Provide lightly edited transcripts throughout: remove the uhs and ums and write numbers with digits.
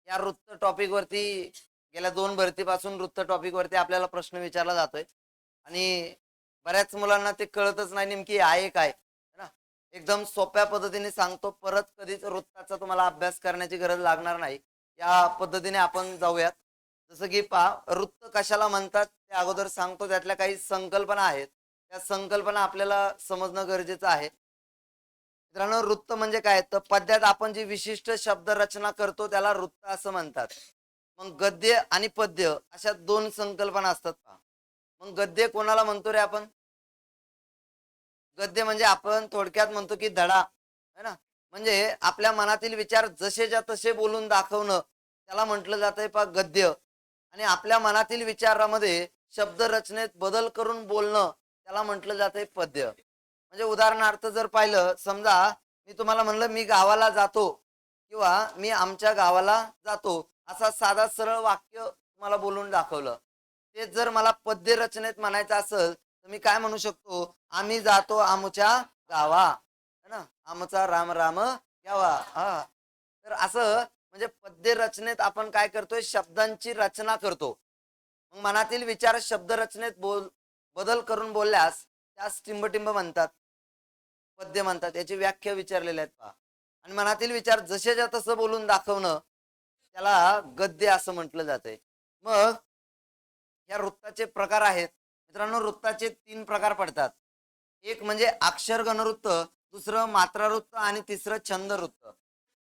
या वृत्त टॉपिक वरती गेल्या 2 भरतीपासून वृत्त टॉपिक वरती आपल्याला प्रश्न विचारला जातोय आणि बऱ्याच मुलांना ते कळतच नाही नेमकी आहे काय, है ना. एकदम सोप्या पद्धतीने सांगतो, परत कधीच वृत्ताचा तुम्हाला अभ्यास करण्याची गरज लागणार नाही. या पद्धतीने आपण जाऊयात. जसं की पहा, वृत्त कशाला म्हणतात ते अगोदर सांगतो. त्यातल्या काही संकल्पना आहेत, त्या संकल्पना आपल्याला समजणं गरजेचं आहे. मित्रांनो, वृत्त म्हणजे काय, तर पद्यात आपण जी विशिष्ट शब्द रचना करतो त्याला वृत्त असं म्हणतात. मग गद्य आणि पद्य अशा 2 संकल्पना असतात पहा. मग गद्य कोणाला म्हणतो रे आपण? गद्य म्हणजे आपण थोडक्यात म्हणतो की धडा, है ना. म्हणजे आपल्या मनातील विचार जसेच्या तसे बोलून दाखवणं, त्याला म्हटलं जातंय पहा गद्य. आणि आपल्या मनातील विचारामध्ये शब्द रचनेत बदल करून बोलणं, त्याला म्हटलं जातंय पद्य. म्हणजे उदाहरणार्थ जर पाहिलं, समजा मी तुम्हाला म्हणलं मी गावाला जातो किंवा मी आमच्या गावाला जातो, असा साधा सरळ वाक्य तुम्हाला बोलून दाखवलं. तेच जर मला पद्य रचनेत म्हणायचं असेल तर मी काय म्हणू शकतो? आम्ही जातो आमच्या गावा, है ना. आमचा राम राम यावा. हा, तर असं म्हणजे पद्य रचनेत आपण काय करतोय? शब्दांची रचना करतो. मग मनातील विचार शब्द रचनेत बदल करून बोलल्यास त्यास टिंबटिंब म्हणतात, पद्य म्हणतात. याची व्याख्या विचारलेल्या आहेत पहा. आणि मनातील विचार जसेच्या तसं बोलून दाखवणं, त्याला गद्य असं म्हटलं जातंय. मग या वृत्ताचे प्रकार आहेत. मित्रांनो, वृत्ताचे 3 प्रकार पडतात. एक म्हणजे अक्षर गणवृत्त, दुसरं मात्रावृत्त आणि तिसरं छंद वृत्त.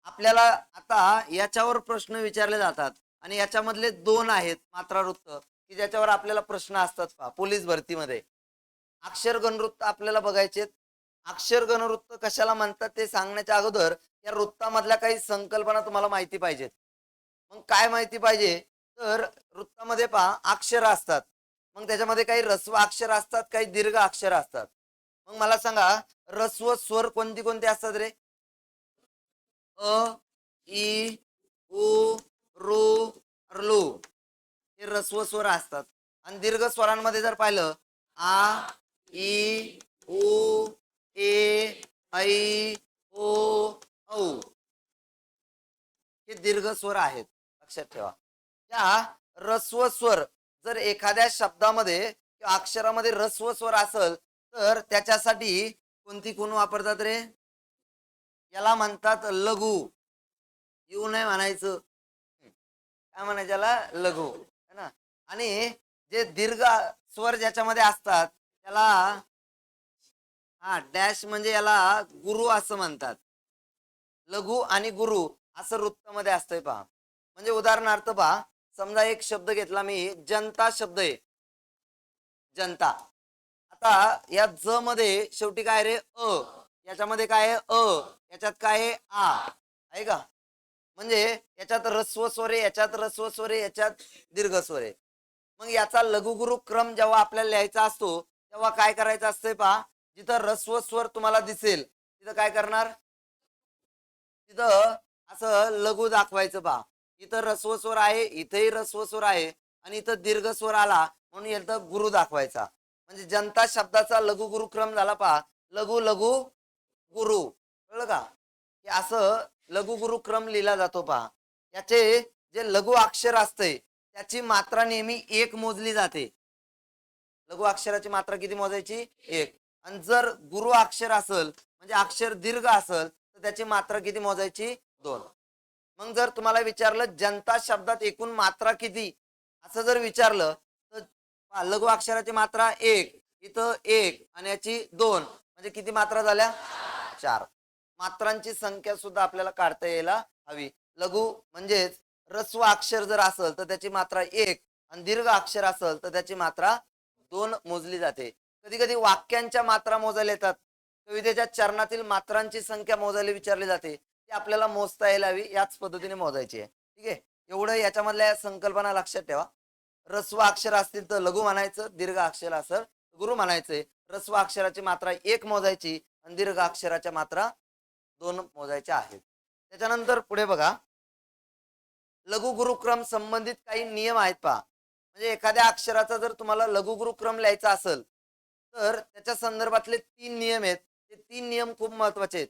आपल्याला आता याच्यावर प्रश्न विचारले जातात आणि याच्यामधले 2 आहेत मात्रावृत्त, की ज्याच्यावर आपल्याला प्रश्न असतात पहा पोलीस भरतीमध्ये. अक्षर गणवृत्त आपल्याला बघायचे. अक्षर गणवृत्त कशाला म्हणतात ते सांगण्याच्या अगोदर या वृत्तामधल्या काही संकल्पना तुम्हाला माहिती पाहिजेत. मग काय माहिती पाहिजे? तर वृत्तामध्ये पहा अक्षर असतात. मग त्याच्यामध्ये काही ऱ्हस्व अक्षर असतात, काही दीर्घ अक्षर असतात. मग मला सांगा, ऱ्हस्व स्वर कोणती कोणते असतात रे? अ, इ, उ, ऋ, ऋ. हे ऱ्हस्व स्वर असतात. आणि दीर्घ स्वरांमध्ये जर पाहिलं, आ, इ, उ, ए, ऐ, ओ, औ. हे दीर्घ स्वर आहेत, लक्षात ठेवा. या ऱ्हस्व स्वर जर एखाद्या शब्दामध्ये किंवा अक्षरामध्ये ऱ्हस्व स्वर असेल तर त्याच्यासाठी कोणती खूण वापरतात रे? याला म्हणतात लघु. येऊ नाही म्हणायचं, काय म्हणायचं याला? लघु, है ना. आणि जे दीर्घ स्वर ज्याच्यामध्ये असतात त्याला, हा, डॅश म्हणजे याला गुरु असं म्हणतात. लघु आणि गुरु असं वृत्तामध्ये असतंय पहा. म्हणजे उदाहरणार्थ पहा, समजा एक शब्द घेतला मी, जनता शब्द आहे, जनता. आता या ज मध्ये शेवटी काय रे? अ. याच्यामध्ये काय आहे? अ. याच्यात काय आहे? आ. आहे का? म्हणजे याच्यात ऱ्हस्व स्वर आहे, याच्यात ऱ्हस्व स्वर आहे, याच्यात दीर्घ स्वर आहे. मग याचा लघुगुरु क्रम जेव्हा आपल्याला लिहायचा असतो तेव्हा काय करायचं असतंय पहा, जिथं ऱ्हस्व स्वर तुम्हाला दिसेल तिथं काय करणार? तिथं असं लघु दाखवायचं पहा. इथं ऱ्हस्व स्वर आहे, इथेही ऱ्हस्व स्वर आहे आणि इथं दीर्घ स्वर आला म्हणून इथं गुरु दाखवायचा. म्हणजे जनता शब्दाचा लघु गुरु क्रम झाला पहा, लघु लघु गुरु. कळलं का? हे असं लघु गुरु क्रम लिहिला जातो पहा. याचे जे लघु अक्षर असते त्याची मात्रा नेहमी 1 मोजली जाते. लघु अक्षराची मात्रा किती मोजायची? 1. आणि जर गुरु अक्षर असेल म्हणजे अक्षर दीर्घ असेल तर त्याची मात्रा किती मोजायची? 2. मग जर तुम्हाला विचारलं जनता शब्दात एकूण मात्रा किती असं जर विचारलं तर लघु अक्षराची मात्रा 1, इथं 1 आणि याची 2, म्हणजे किती मात्रा झाल्या? 4. मात्रांची संख्या सुद्धा आपल्याला काढता यायला हवी. लघु म्हणजेच ऱ्हस्व अक्षर जर असेल तर त्याची मात्रा 1 आणि दीर्घ अक्षर असेल तर त्याची मात्रा 2 मोजली जाते. कधी कधी वाक्यांच्या मात्रा मोजायला येतात, कवितेच्या चरणातील मात्रांची संख्या मोजायला विचारली जाते, ती आपल्याला मोजता यायला हवी, याच पद्धतीने मोजायची आहे. ठीक आहे, एवढं याच्यामधल्या संकल्पना लक्षात ठेवा. ऱ्हस्व अक्षर असतील तर लघु म्हणायचं, दीर्घ अक्षर असेल गुरु म्हणायचंय. ऱ्हस्व अक्षराची मात्रा 1 मोजायची आणि दीर्घ अक्षराच्या मात्रा 2 मोजायच्या आहेत. त्याच्यानंतर पुढे बघा, लघु गुरुक्रम संबंधित काही नियम आहेत पहा. म्हणजे एखाद्या अक्षराचा जर तुम्हाला लघु गुरुक्रम लिहायचा असेल तर त्याच्या संदर्भातले 3 नियम आहेत. ते 3 नियम खूप महत्वाचे आहेत.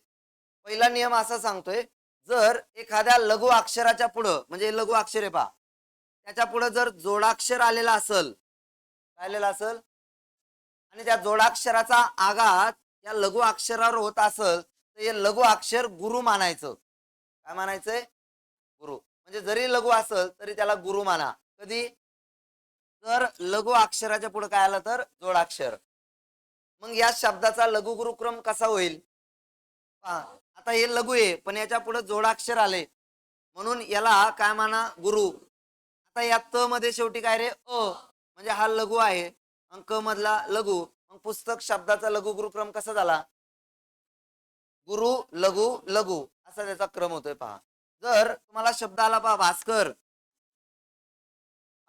पहिला नियम असा सांगतोय, जर एखाद्या लघु अक्षराच्या पुढं, म्हणजे लघु अक्षर आहे पहा, त्याच्या पुढं जर जोडाक्षर आलेला असेल, काय आलेला असेल, आणि त्या जोडाक्षराचा आघात या लघु अक्षरावर होत असेल, तर हे लघु अक्षर गुरु मानायचं. काय मानायचंय? गुरु. म्हणजे जरी लघु असेल तरी त्याला गुरु माना. कधी? तर लघु अक्षराच्या पुढे काय आलं तर जोडाक्षर. मग या शब्दाचा लघु गुरुक्रम कसा होईल? पहा, आता हे लघु आहे पण याच्या पुढे जोडाक्षर आले, म्हणून याला काय माना? गुरु. आता या त मध्ये शेवटी काय रे? म्हणजे हा लघु आहे, अंक मधला लघु. मग पुस्तक शब्दाचा लघु गुरुक्रम कसा झाला? गुरु लघु लघु असा त्याचा क्रम होतोय पहा. जर तुम्हाला शब्द आला पहा भास्कर,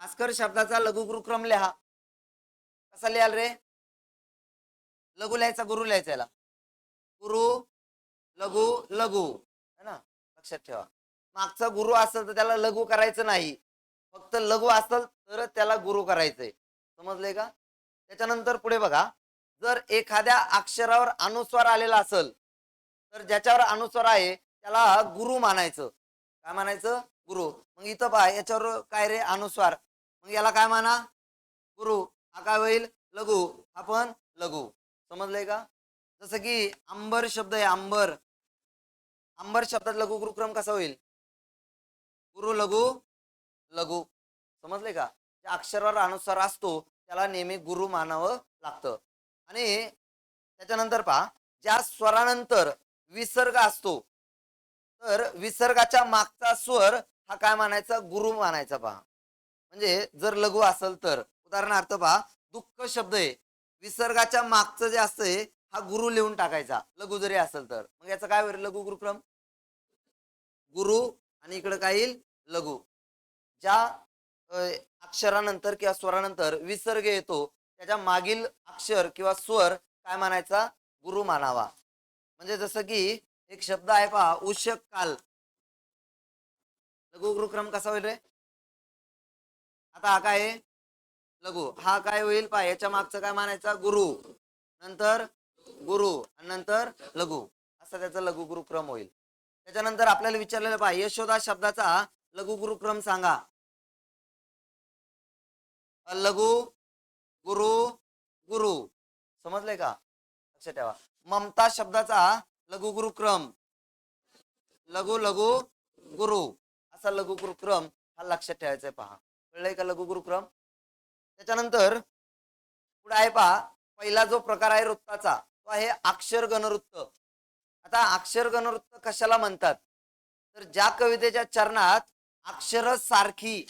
भास्कर शब्दाचा लघु गुरुक्रम लिहा. कसा लिहाल रे? लघु लिहायचा, गुरु लिहायचा, याला गुरु लघु लघु, है ना? लक्षात ठेवा. मागचा गुरु असेल तर त्याला लघु करायचं नाही, फक्त लघु असेल तर त्याला गुरु करायचंय. समजलंय का? त्याच्यानंतर पुढे बघा, जर एखाद्या अक्षरावर अनुस्वार आलेला असेल तर ज्याच्यावर अनुस्वार आहे त्याला गुरु मानायचं. काय मानायचं? गुरु. मग इथं पहा, याच्यावर काय रे? अनुस्वार. मग याला काय माना? गुरु. हा काय होईल? लघु. हा पण लघु. समजलंय का? जसं की अंबर शब्द आहे, अंबर. अंबर शब्दात लघु गुरुक्रम कसा होईल? गुरु लघु लघु. समजले का? त्या अक्षरावर अनुस्वार असतो त्याला नेहमी गुरु मानावं लागतं. आणि त्याच्यानंतर पहा, ज्या स्वरानंतर विसर्ग असतो तर विसर्गाच्या मागचा स्वर हा काय मानायचा? गुरु मानायचा पहा. म्हणजे जर लघु असेल तर, उदाहरणार्थ पहा, दुःख शब्द आहे, विसर्गाच्या मागचं जे असतंय हा गुरु लिहून टाकायचा, लघु जरी असेल तर. मग याचं काय होईल? लघु गुरुक्रम गुरु, आणि इकडे काय येईल? लघु. ज्या अक्षरानंतर किंवा स्वरानंतर विसर्ग येतो त्याच्या मागील अक्षर किंवा स्वर काय मानायचा? गुरु मानावा. म्हणजे जसं की एक शब्द आहे पहा, उषक काल. लघु गुरुक्रम कसा होईल रे? आता हा काय आहे? लघु. हा काय होईल पहा, याच्या मागचं काय मानायचा? गुरु, नंतर गुरु, आणि नंतर लघु, असा त्याचा लघु गुरुक्रम होईल. त्याच्यानंतर आपल्याला विचारलेलं पहा, यशोदा शब्दाचा लघु गुरुक्रम सांगा. लघु गुरु गुरु. समजले का? लक्षात ठेवा. ममता शब्दाचा लघु गुरुक्रम लघु लघु गुरु, असा लघु गुरुक्रम हा लक्षात ठेवायचा आहे पहा. कळलंय का लघु गुरुक्रम? त्याच्यानंतर पुढे आहे पहा, पहिला जो प्रकार आहे वृत्ताचा तो आहे अक्षर गणवृत्त. आता अक्षर गणवृत्त कशाला म्हणतात? तर ज्या कवितेच्या चरणात अक्षर सारखी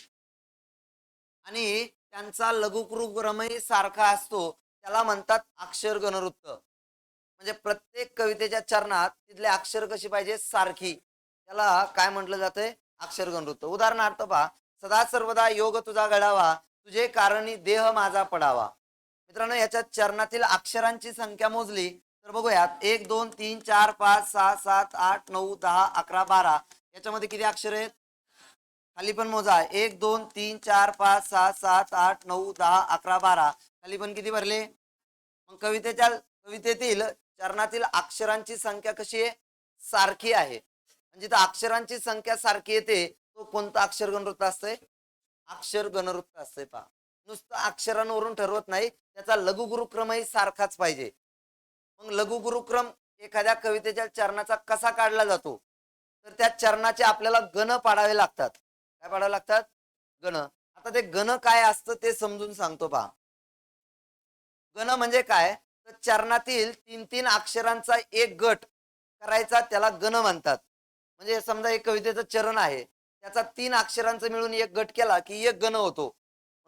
आणि त्यांचा लघुक्रमही सारखा असतो त्याला म्हणतात अक्षर गणवृत्त. म्हणजे प्रत्येक कवितेच्या चरणात तिथले अक्षर कशी पाहिजे? सारखी. त्याला काय म्हटलं जातंय? अक्षर गणवृत्त. उदाहरणार्थ पहा, सदा सर्वदा योग तुझा घडावा, तुझे कारणी देह माझा पडावा. मित्रांनो, याच्या चरणातील अक्षरांची संख्या मोजली तर बघूयात, 1 2 3 4 5 6 7 8 9 10 11 12. याच्यामध्ये किती अक्षर आहेत? खाली पण मोजा, 1 2 3 4 5 6 7 8 9 10 11 12. खाली पण किती भरले? मग कवितेतील चरणातील अक्षरांची संख्या कशी आहे? सारखी आहे. जिथं अक्षरांची संख्या सारखी येते तो कोणता अक्षर गणवृत्त असतंय? अक्षर गणवृत्त असतंय पहा. नुसतं अक्षरांवरून ठरवत नाही, त्याचा लघु गुरुक्रमही सारखाच पाहिजे. मग लघु गुरुक्रम एखाद्या कवितेच्या चरणाचा कसा काढला जातो? तर त्या चरणाचे आपल्याला गण पाडावे लागतात. काय पाडावे लागतात? गण. आता ते गण काय असतं ते समजून सांगतो पहा. गण म्हणजे काय? तर चरणातील 3-3 अक्षरांचा एक गट करायचा, त्याला गण म्हणतात. म्हणजे समजा एक कवितेचं चरण आहे, त्याचा 3 अक्षरांचा मिळून एक गट केला की एक गण होतो.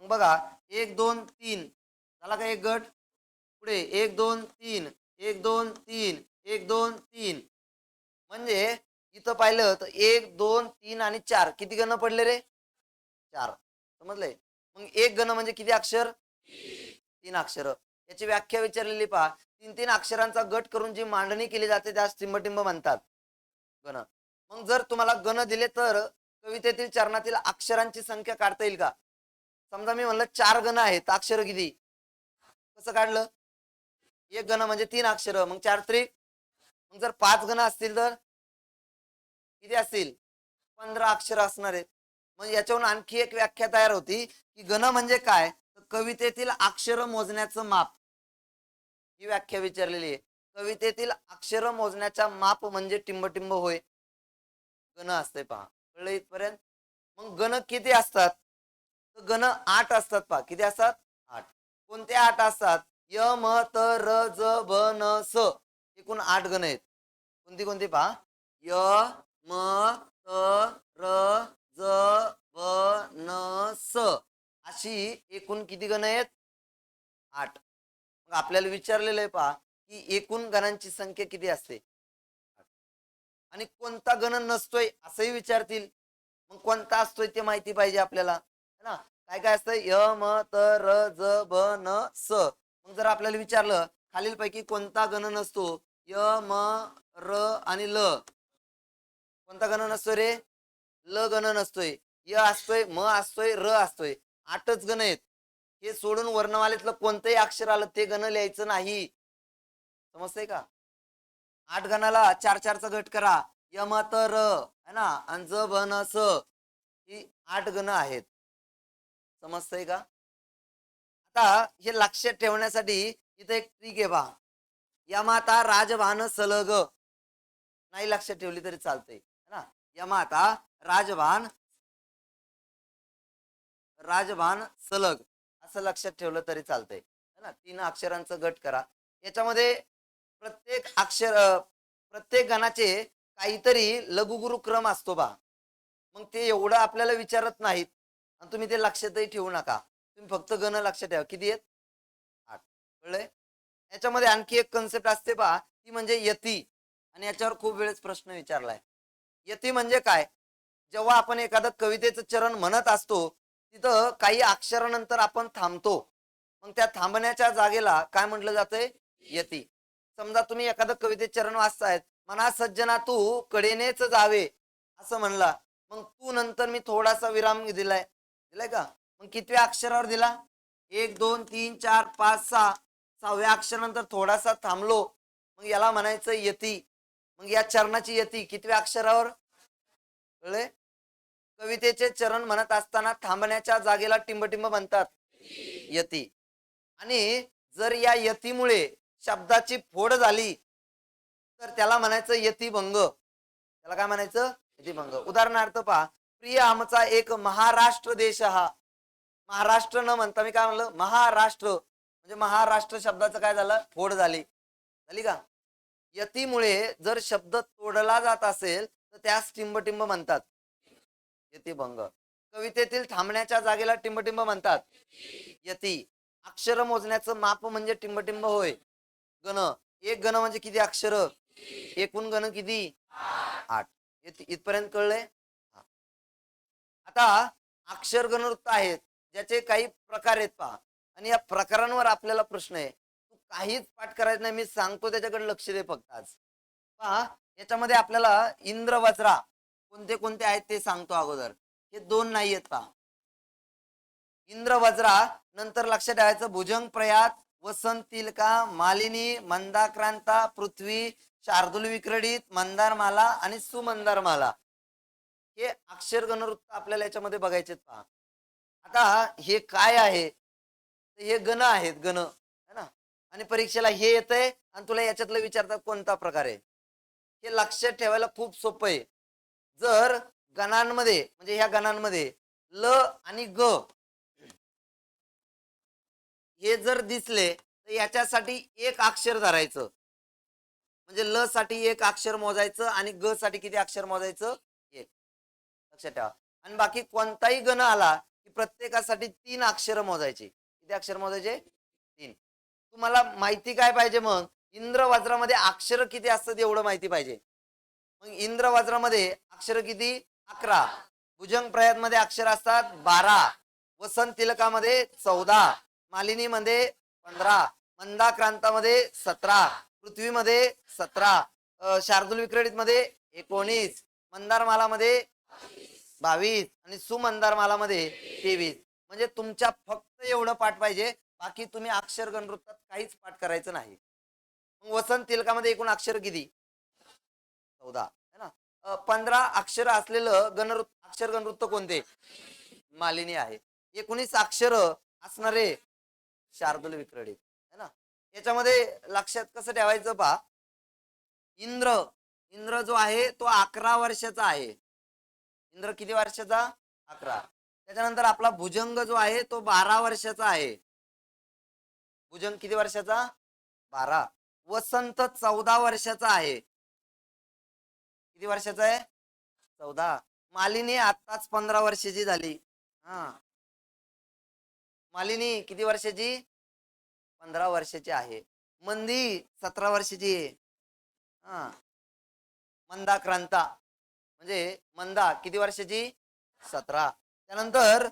मग बघा, 1 2 3 झाला का एक गट? पुढे 1 2 3 1 2 3 1 2 3. म्हणजे इथं पाहिलं तर 1 2 3 आणि 4 किती गण पडले रे? 4. समजलंय? मग एक गण म्हणजे किती अक्षर? 3 अक्षर. याची व्याख्या विचारलेली पहा, 3-3 अक्षरांचा गट करून जी मांडणी केली जाते त्यास टिंबटिंब म्हणतात, गण. मग जर तुम्हाला गण दिले तर कवितेतील चरणातील अक्षरांची संख्या काढता येईल का? समजा मी म्हणलं 4 गण आहेत, अक्षर किती? कसं काढलं? एक गण म्हणजे 3 अक्षर, मग 4 त्रिक. मग जर 5 गण असतील तर किती असतील? 15 अक्षर असणार आहेत. मग याच्यावरून आणखी एक व्याख्या तयार होती की गण म्हणजे काय, तर कवितेतील अक्षर मोजण्याचं माप, ही व्याख्या विचारलेली आहे. कवितेतील अक्षर मोजण्याचा माप म्हणजे टिंबटिंब होय. गण असते पहा, कळलं इथपर्यंत? मग गण किती असतात? तर गण 8 असतात पहा. किती असतात? 8. कोणते 8 असतात? य म त र ज ब न स, एकूण 8 गण आहेत. कोणती कोणती पहा? य म त र ज ब न स, अशी एकूण किती गण आहेत? 8. मग आपल्याला विचारलेलं आहे पहा की एकूण गणांची संख्या किती असते? आणि कोणता गण नसतोय असंही विचारतील. मग कोणता असतोय ते माहिती पाहिजे आपल्याला, है ना? काय काय असतं? य म त र ज ब न स. मग जर आपल्याला विचारलं खालीलपैकी कोणता गण नसतो, य म र आणि ल, कोणता गण नसतोय रे? ल गण नसतोय, य असतोय, म असतोय, र असतोय. 8च गण आहेत. हे सोडून वर्णमालेतलं कोणतंही अक्षर आलं ते गण लिहायचं नाही. समजतंय का? 8 गणाला 4-4चा गट करा. य म त र, है ना, आणि ज ब न स, ही 8 गण आहेत. समजतंय का? आता हे लक्षात ठेवण्यासाठी इथे एक ट्रिक आहे पहा. यमाता राजभान सलग, नाही लक्षात ठेवली तरी चालतंय, है ना. यमाता राजभान, राजभान सलग असं लक्षात ठेवलं तरी चालतंय, है ना. 3 अक्षरांचा गट करा. याच्यामध्ये प्रत्येक अक्षर प्रत्येक गणाचे काहीतरी लघुगुरु क्रम असतो बा. मग ते एवढं आपल्याला विचारत नाहीत आणि तुम्ही ते लक्षातही ठेवू नका. तुम्ही फक्त गण लक्षात ठेवा. किती आहेत? 8. कळलंय? याच्यामध्ये आणखी एक कन्सेप्ट असते पहा, ती म्हणजे यती. आणि याच्यावर खूप वेळेस प्रश्न विचारलाय. यती म्हणजे काय? जेव्हा आपण एखादं कवितेचं चरण म्हणत असतो, तिथं काही अक्षरानंतर आपण थांबतो. मग त्या थांबण्याच्या जागेला काय म्हटलं जातंय? यती. समजा तुम्ही एखादं कवितेचं चरण वाचतायत, म्हणा सज्जना तू कडेनेच जावे, असं म्हणला. मग तू नंतर मी थोडासा विराम दिलाय, दिलाय का? मग कितव्या अक्षरावर दिला? 1 2 3 4 5 6, 6व्या अक्षरानंतर थोडासा थांबलो, मग याला म्हणायचं यती. मग या चरणाची यती कितव्या अक्षरावर? कळले? कवितेचे चरण म्हणत असताना थांबण्याच्या जागेला टिंबटिंब म्हणतात, यती. आणि जर या यतीमुळे शब्दाची फोड झाली तर त्याला म्हणायचं यतिभंग. त्याला काय म्हणायचं? यतिभंग. उदाहरणार्थ पहा, प्रिय आमचा एक महाराष्ट्र देश हा. महाराष्ट्र न म्हणता मी काय म्हणलं? महाराष्ट्र. म्हणजे महाराष्ट्र शब्दाचं काय झालं? फोड झाली. झाली का? यतीमुळे जर शब्द तोडला जात असेल तर त्यास टिंबटिंब म्हणतात, यतिभंग. कवितेतील थांबण्याच्या जागेला टिंबटिंब म्हणतात, यती. अक्षर मोजण्याचं माप म्हणजे टिंबटिंब होय. गण, एक गण म्हणजे किती अक्षर? एकूण गण किती? 8. इथपर्यंत कळलंय? आता अक्षर गणवृत्त आहेत, ज्याचे काही प्रकार आहेत पहा. आणि या प्रकारांवर आपल्याला प्रश्न आहे. तू काहीच पाठ करायचं नाही, मी सांगतो त्याच्याकडे लक्ष दे फक्त आज. पहा, याच्यामध्ये आपल्याला इंद्र वज्रा कोणते कोणते आहेत ते सांगतो अगोदर. हे 2 नाही आहेत पहा. इंद्र वज्रा नंतर लक्षात ठेवायचं भुजंग प्रयात, वसंत तिलका, मालिनी, मंदाक्रांता, पृथ्वी, शार्दूल विक्रीडित, मंदारमाला आणि सुमंदारमाला. हे अक्षर गणवृत्त आपल्याला याच्यामध्ये बघायचे पहा. आता हे काय आहे? हे गण आहेत, गण, है ना. आणि परीक्षेला हे येतंय आणि तुला याच्यातलं विचारतात कोणता प्रकार आहे. हे लक्षात ठेवायला खूप सोपं आहे. जर गणांमध्ये म्हणजे ह्या गणांमध्ये ल आणि ग हे जर दिसले तर याच्यासाठी एक अक्षर धरायचं. म्हणजे ल साठी एक अक्षर मोजायचं आणि ग साठी किती अक्षर मोजायचं? एक. लक्षात ठेवा. आणि बाकी कोणताही गण आला की प्रत्येकासाठी 3 अक्षर मोजायचे. किती अक्षर मोजायचे? 3. तुम्हाला माहिती काय पाहिजे मग? इंद्र वज्रामध्ये अक्षर किती असतात एवढं माहिती पाहिजे. मग इंद्र वज्रामध्ये अक्षर किती? 11. भुजंग प्रयात मध्ये अक्षर असतात 12. वसंत तिलकामध्ये 14. मालिनीमध्ये 15. मंदाक्रांतामध्ये 17. पृथ्वीमध्ये 17. शार्दूल विक्रीडित मध्ये 19. मंदारमालामध्ये 22 आणि सुमंदारमालामध्ये 23. म्हणजे तुमच्या फक्त एवढं पाठ पाहिजे, बाकी तुम्ही अक्षर गणवृत्तात काहीच पाठ करायचं नाही. वसंत तिलकामध्ये एकूण अक्षर किती? 14, है ना. 15 अक्षर असलेलं अक्षर गणवृत्त कोणते? मालिनी आहे. 19 अक्षर असणारे शार्दूल विक्रीडित है ना. याच्यामध्ये लक्षात कसं ठेवायचं पहा. इंद्र इंद्र जो आहे तो 11 वर्षाचा आहे. इंद्र किती वर्षाचा? 11. त्याच्यानंतर आपला भुजंग जो आहे तो 12 वर्षाचा आहे. भुजंग किती वर्षाचा? 12. वसंत 14 वर्षाचा आहे. किती वर्षाचा आहे? 14. मालिनी आताच 15 वर्षाची झाली. हा, मालिनी किती वर्षाची? 15 वर्षाची आहे. मंदी 17 वर्षाची आहे. हा, मंदाक्रांता म्हणजे मंदा किती वर्षाची? 17. त्यानंतर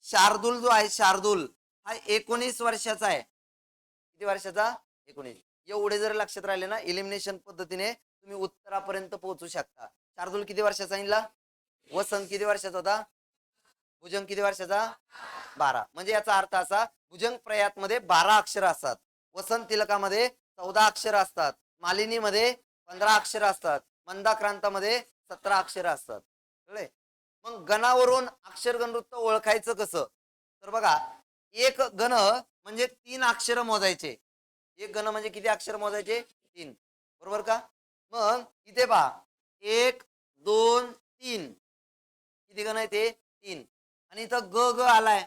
शार्दूल जो आहे, शार्दूल हा 19 वर्षाचा आहे. किती वर्षाचा? 19. एवढे जर लक्षात राहिले ना, एलिमिनेशन पद्धतीने तुम्ही उत्तरापर्यंत पोहोचू शकता. शार्दूल किती वर्षाचा सांगितला? वसंत किती वर्षाचा होता? भुजंग किती वर्षाचा? 12. म्हणजे याचा अर्थ असा, भुजंग प्रयातमध्ये 12 अक्षर असतात, वसंत तिलकामध्ये 14 अक्षर असतात, मालिनीमध्ये 15 अक्षर असतात, मंदाक्रांतामध्ये 17 अक्षर असतात. कळले? मग गणावरून अक्षर गणवृत्त ओळखायचं कसं? तर बघा, एक गण म्हणजे 3 अक्षर मोजायचे. एक गण म्हणजे किती अक्षर मोजायचे? 3. बरोबर का? मग इथे पहा, 1 2 3 किती गण आहे ते? 3. आणि इथं ग ग आलाय.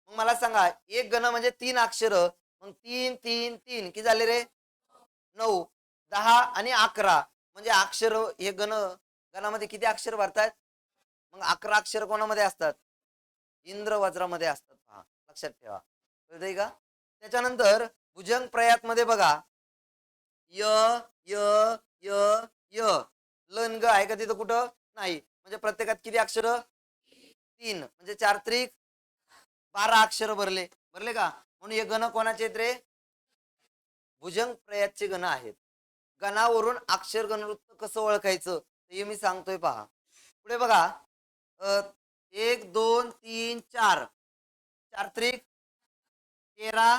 मग मला सांगा, एक गण म्हणजे 3 अक्षर, मग 3 3 3 किती झाले रे? 9. 10 आणि 11 म्हणजे अक्षर हे गणामध्ये किती अक्षर भरतात? मग 11 अक्षर कोणामध्ये असतात? इंद्र वज्रामध्ये असतात. पहा, लक्षात ठेवा. कळतंय का? त्याच्यानंतर भुजंग प्रयात मध्ये बघा, य य य य लन आहे का तिथं? कुठं नाही. म्हणजे प्रत्येकात किती अक्षर? 3. म्हणजे 4 त्रिक 12 अक्षर भरले. भरले का? म्हणून हे गण कोणाचे आहेत रे? भुजंग प्रयातचे गण आहेत. गणावरून अक्षर गणवृत्त कसं ओळखायचं हे मी सांगतोय. पहा पुढे बघा, 1 2 3 4 4 त्रिक 13.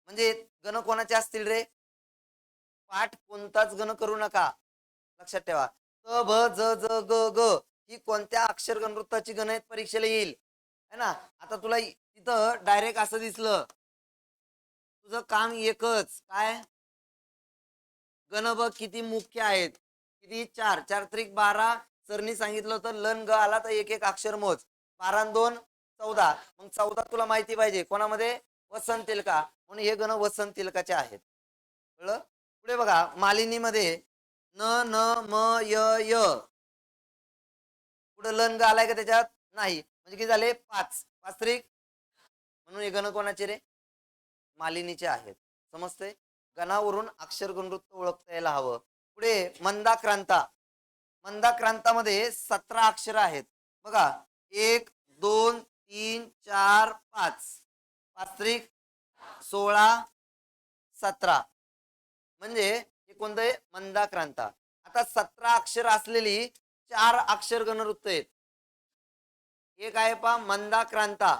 म्हणजे गण कोणाचे असतील रे? पाठ कोणताच गण करू नका, लक्षात ठेवा. क भ ज ज ग ग ही कोणत्या अक्षर गणवृत्ताची गण आहेत? परीक्षेला येईल है ना. आता तुला तिथं डायरेक्ट असं दिसलं, तुझं काम एकच काय? गणब किती मुख्य आहेत? किती? 4. 4 त्रिक 12. सरनी सांगितलं होतं लन ग आला तर एक एक अक्षर मोज. 12 आणि 2 14. मग 14 तुला माहिती पाहिजे कोणामध्ये? वसंत तिलका. म्हणून हे गण वसंत तिलकाचे आहेत. कळलं? पुढे बघा, मालिनीमध्ये न न म य य पुढे लन ग आलाय का त्याच्यात? नाही. म्हणजे किती झाले? 5. 5 त्रिक. म्हणून हे गण कोणाचे रे? मालिनीचे आहेत. समजते? गणावरून अक्षर गणवृत्त ओळखता यायला हवं. पुढे मंदाक्रांता. मंदाक्रांतामध्ये 17 अक्षर आहेत. बघा, 1 2 3 4 5. 5 त्रिक 16 17. म्हणजे हे कोणतं आहे? मंदाक्रांता. आता 17 अक्षर असलेली 4 अक्षर गणवृत्त आहेत. एक आहे पा मंदाक्रांता,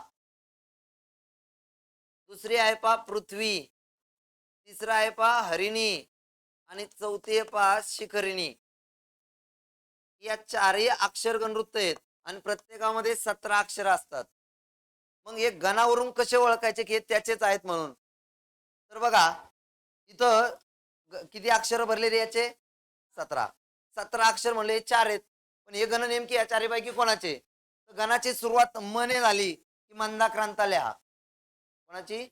दुसरी आहे पा पृथ्वी, तिसरा आहे पा हरिणी आणि चौथी आहे पा शिखरिणी. या 4ही अक्षर गणवृत्त आहेत आणि प्रत्येकामध्ये 17 अक्षर असतात. मग हे गणावरून कसे ओळखायचे की हे त्याचेच आहेत म्हणून? तर बघा, इथं किती अक्षर भरले रे याचे? 17. 17 अक्षर म्हणले 4 आहेत, पण हे गण नेमके या 4 पैकी कोणाचे? तर गणाची सुरुवात मने झाली की मंदाक्रांता लिहा. कोणाची?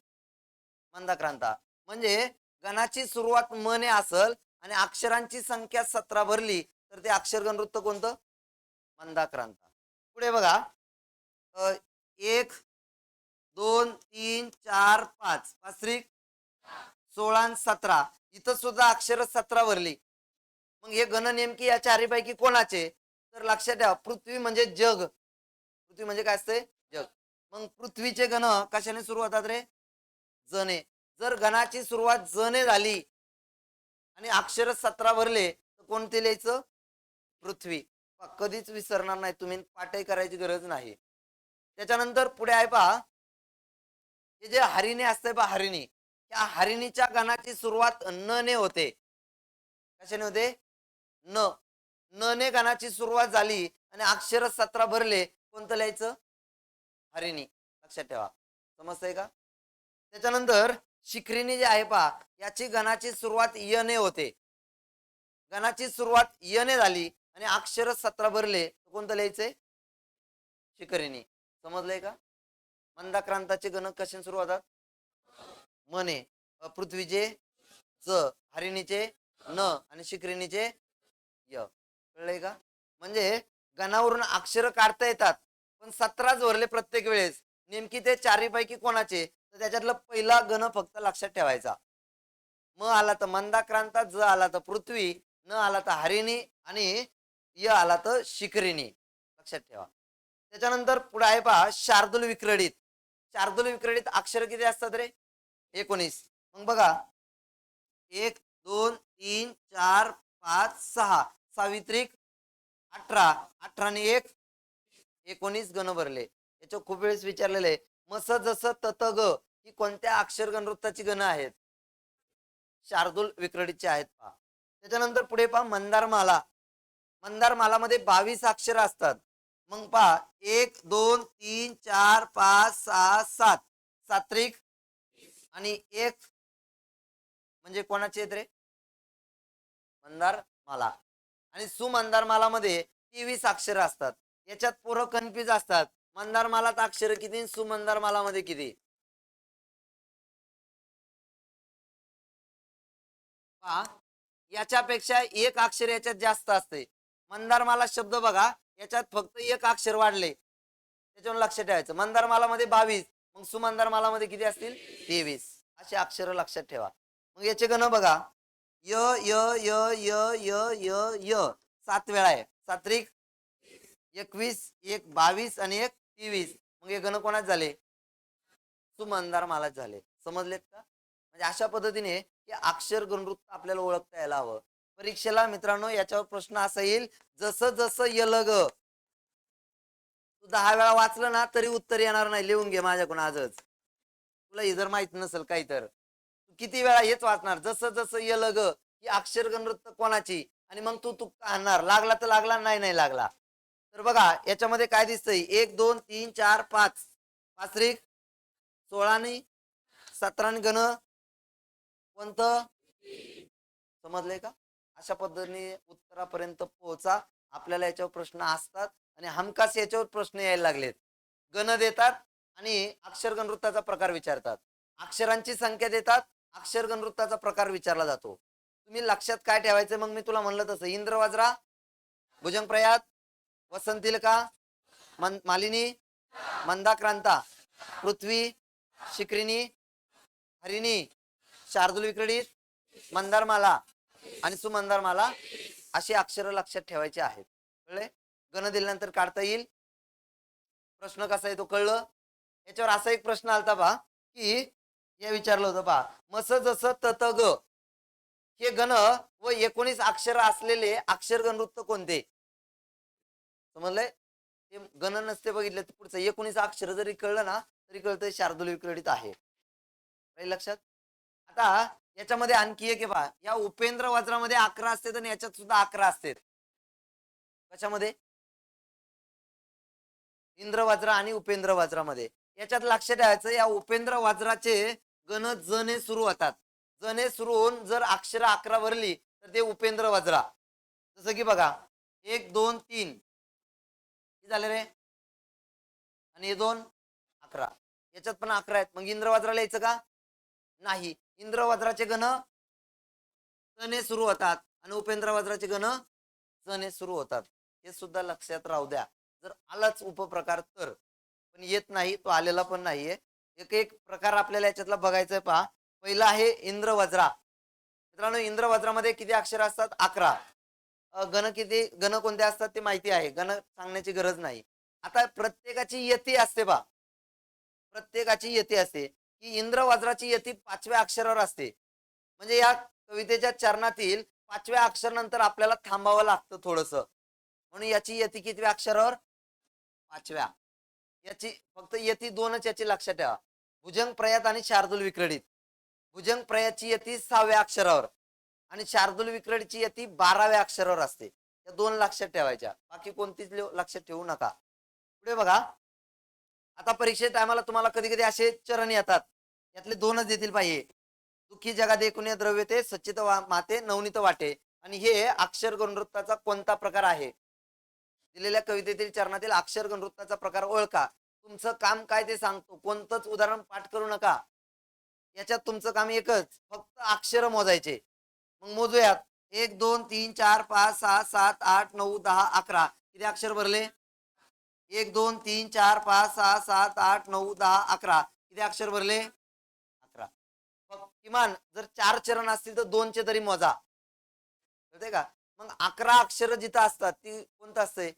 मंदाक्रांता. म्हणजे गणाची सुरुवात मने असल आणि अक्षरांची संख्या 17 भरली तर ते अक्षर गणवृत्त कोणतं? मंदाक्रांता. पुढे बघा, 1 2 3 4 5. 5 त्रिक 16 आणि 17. इथं सुद्धा अक्षर 17 भरली. मग हे गण नेमकी या 4 पैकी कोणाचे? तर लक्षात ठेवा, पृथ्वी म्हणजे जग. पृथ्वी म्हणजे काय असते? जग. मग पृथ्वीचे गण कशाने सुरू होतात रे? जने. जर गणाची सुरुवात जने झाली आणि अक्षर 17 भरले तर कोणते लिहायचं? पृथ्वी. कधीच विसरणार नाही तुम्ही, पाठही करायची गरज नाही. त्याच्यानंतर पुढे आहे पहा, हे जे हरिणी असते पहा, हरिणी, त्या हरिणीच्या गणाची सुरुवात न ने होते. कशाने होते? न. न ने गणाची सुरुवात झाली आणि अक्षर 17 भरले, कोणतं लिहायचं? हरिणी. लक्षात ठेवा. समजतंय का? त्याच्यानंतर शिखरिणी जे आहे पहा, याची गणाची सुरुवात य ने होते. गणाची सुरुवात य ने झाली आणि अक्षर 17 भरले, कोणतं लिहायचंय? शिखरिणी. समजलंय का? मंदाक्रांताचे गण कशाने सुरू होतात? मने. पृथ्वीचे ज, हरिणीचे न आणि शिखरिणीचे य. कळलंय का? म्हणजे गणावरून अक्षर काढता येतात, पण 17च भरले प्रत्येक वेळेस. नेमकी ते चारीपैकी कोणाचे? तर त्याच्यातलं पहिला गण फक्त लक्षात ठेवायचा. म आला तर मंदाक्रांता, ज आला तर पृथ्वी, न आला तर हरिणी आणि य आला तर शिखरिणी. लक्षात ठेवा. त्याच्यानंतर पुढे आहे पहा शार्दूल विक्रीडित. शार्दूल विक्रीडित अक्षर किती असतात रे? 19. मग बघा 1 2 3 4 5 6 सावित्रिक 18, 18 ने 1 19 गण भरले. याच्या खूप वेळेस विचारलेलं आहे, मस जस तत ग ही कोणत्या अक्षर गणवृत्ताची गण आहेत? शार्दूल विक्रीडितचे आहेत पहा. त्याच्यानंतर पुढे पहा मंदारमाला. मंदारमालामध्ये 22 अक्षर असतात. मग पहा 1 2 3 4 5 6 7 सात्विक आणि 1 म्हणजे कोणाचे आहेत रे? मंदारमाला. आणि सुमंदारमालामध्ये 23 अक्षर असतात. याच्यात पोरं कन्फ्युज असतात, मंदारमालात अक्षर किती, सुमंदारमालामध्ये किती? पहा याच्यापेक्षा एक अक्षर याच्यात जास्त असते. मंदारमाला शब्द बघा, याच्यात फक्त एक अक्षर वाढले, त्याच्यावर लक्ष ठेवायचं. मंदारमालामध्ये 22, मग सुमंदारमालामध्ये किती असतील? 23. असे अक्षर लक्षात ठेवा. मग याचे गण बघा, य य य य य य य 7 वेळा आहे. सात्विक 21, एक 22 आणि एक 23. मग हे गण कोणाच झाले? सुमंदारमालाच झाले. समजलेत का? म्हणजे अशा पद्धतीने हे अक्षर गणवृत्त आपल्याला ओळखता यायला हवं. परीक्षेला मित्रांनो याच्यावर प्रश्न असा येईल, जसं जसं यलग तू 10 वेळा वाचलं ना तरी उत्तर येणार नाही. लिहून घे माझ्याकडून आजच. तुला हे जर माहित नसेल काही तर तू किती वेळा हेच वाचणार, जसं जसं यलग ही अक्षर गणवृत्त कोणाची, आणि मग तू तुक्का आणणार. लागला तर लागला, नाही नाही लागला तर बघा याच्यामध्ये काय दिसतंय, 1 2 3 4 5 5 त्रिक 16 ने 17 गण कोणतं? समजलंय का? अशा पद्धतीने उत्तरापर्यंत पोहोचा. आपल्याला याच्यावर प्रश्न असतात आणि हमखास याच्यावर प्रश्न यायला लागलेत. गण देतात आणि अक्षर गणवृत्ताचा प्रकार विचारतात. अक्षरांची संख्या देतात, अक्षर गणवृत्ताचा प्रकार विचारला जातो. तुम्ही लक्षात काय ठेवायचं, मग मी तुला म्हणलं तसं, इंद्रवज्रा, भुजंगप्रयात, वसंतिलका, मालिनी, मंदाक्रांता, पृथ्वी, शिखरिणी, हरिणी, शार्दूल विक्रीडित, मंदारमाला आणि सुमंदारमाला अशी अक्षर लक्षात ठेवायची आहेत. कळले? गण दिल्यानंतर काढता येईल. प्रश्न कसा आहे तो कळलं? याच्यावर असा एक प्रश्न आलता पहा, की हे विचारलं होतं पहा, मस जस तत ग हे गण व 19 अक्षर असलेले अक्षर गणवृत्त कोणते? समजलंय? ते गण नसते बघितले तर पुढचं 19 अक्षर जरी कळलं ना तरी कळतंय शार्दूल विक्रीडित आहे. काही लक्षात? आता याच्यामध्ये आणखी एक आहे पहा, या उपेंद्र वज्रामध्ये 11 असते आणि याच्यात सुद्धा 11 असते. कशामध्ये? इंद्र वज्र आणि उपेंद्र वज्रामध्ये. याच्यात लक्ष ठेवायचं, या उपेंद्र वज्राचे गण जने सुरू होतात. जने सुरू होऊन जर अक्षर 11 भरली तर ते उपेंद्र वज्रा. जसं की बघा 1 2 3 झाले रे, आणि हे 2 11. याच्यात पण 11 आहेत. मग इंद्र वज्राला लिहायचं का? नाही. इंद्र वज्राचे गण जने सुरू होतात आणि उपेंद्र वज्राचे गण जने सुरू होतात. हे सुद्धा लक्षात राहू द्या. जर आलाच उपप्रकार तर, पण येत नाही, तो आलेला पण नाहीये. एक एक प्रकार आपल्याला याच्यातला बघायचा आहे पहा. पहिला आहे इंद्र वज्रा. मित्रांनो इंद्र वज्रामध्ये किती अक्षर असतात? 11. गण किती, गण कोणते असतात ते माहिती आहे, गण सांगण्याची गरज नाही. आता प्रत्येकाची यती असते पहा, प्रत्येकाची यती असते की इंद्र वज्राची यती 5व्या अक्षरावर असते. म्हणजे या कवितेच्या चरणातील 5व्या अक्षरानंतर आपल्याला थांबावं लागतं थोडस, म्हणून याची यती कितव्या अक्षरावर? 5व्या. याची फक्त यती 2च याची लक्षात ठेवा, भुजंग प्रयात आणि शार्दूल विक्रीडित. भुजंग प्रयातची यती 6व्या अक्षरावर आणि शार्दूल विक्रीडची यती 12व्या अक्षरावर असते. त्या 2 लक्षात ठेवायच्या, बाकी कोणतीच लक्षात ठेवू नका. पुढे बघा, आता परीक्षे टायमाला तुम्हाला कधी कधी असे चरण येतात, यातले 2च देतील पाहिजे. दुःखी जगात एकूण द्रव्य ते सच्चित माते नवनीत वाटे. आणि हे अक्षर गणवृत्ताचा कोणता प्रकार आहे? दिलेल्या कवितेतील चरणातील अक्षर गणवृत्ताचा प्रकार ओळखा. तुमचं काम काय ते सांगतो, कोणतंच उदाहरण पाठ करू नका. याच्यात तुमचं काम एकच, फक्त अक्षर मोजायचे. मग मोजूयात. 1 2 3 4 5 6 7 8 9 10 11. किती अक्षर भरले? 1 2 3 4 5 6 7 8 9 10 11. किती अक्षर भरले? 11. किमान जर 4 चरण असतील तर 2चे तरी मोजा, कळते का? मग 11 अक्षर जिथं असतात ती कोणतं असते?